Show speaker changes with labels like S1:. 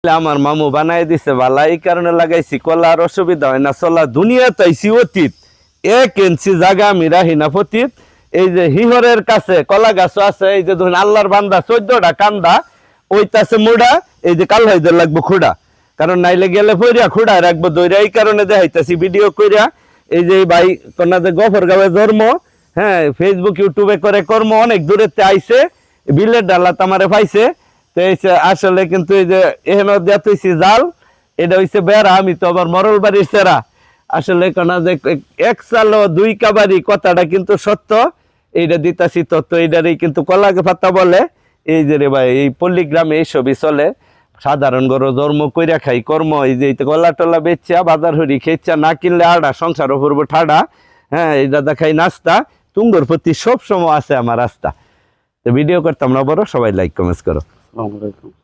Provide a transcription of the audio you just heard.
S1: আমার মামু বানাই দিছে বালা, এই কারণে লাগাইছি, কলার অসুবিধা হয় না চলা। দুনিয়া তাইছি অতীত, 1 ইঞ্চি জায়গা আমি রাহি না পতীত। এই যে হিহরের কাছে কলা গাছ আছে, এই যে ধরুন আল্লাহর বান্দা 14টা কান্দা ওইটাছে মোড়া, এই যে কাল হইতে লাগবো খুঁড়া, কারণ নাইলে গেলে পইরা খুঁড়া রাখবো দইরা। এই কারণে দেখাইতেছি ভিডিও কইরা। এই যে ভাই কন্যাদের গফরগাঁওয়ে জন্ম, হ্যাঁ ফেসবুক ইউটিউবে করে কর্ম, অনেক দূরেতে আইছে, বিলের ডালা তামারে পাইছে। তো আসলে কিন্তু এই যে এখানে দেখাইছি জাল, এটা হইছে বেড়া, আমি তো আবার মরল বাড়ির সেরা। আসলে কোনা যে 1 চালো 2 কাবারি কথাটা কিন্তু সত্য, এইটা দিতাছি তত্ত্ব, এইটারই কিন্তু কলাকে পাতা বলে। এই যে রে ভাই এই পল্লীগ্রামে এইসবই চলে, সাধারণ গরো জন্ম কইরা খাই কর্ম। এই যে গলা টলা বেচা বাজার হরি খেচ্ছা, না কিনলে আড়া সংসার করবো ঠাডা। হ্যাঁ এই দাদা খাই নাস্তা, তুঙ্গর প্রতি সব সময় আছে আমার রাস্তা। তো ভিডিও করতাম না বড়, সবাই লাইক কমেন্টস করো।
S2: আসসালামু আলাইকুম।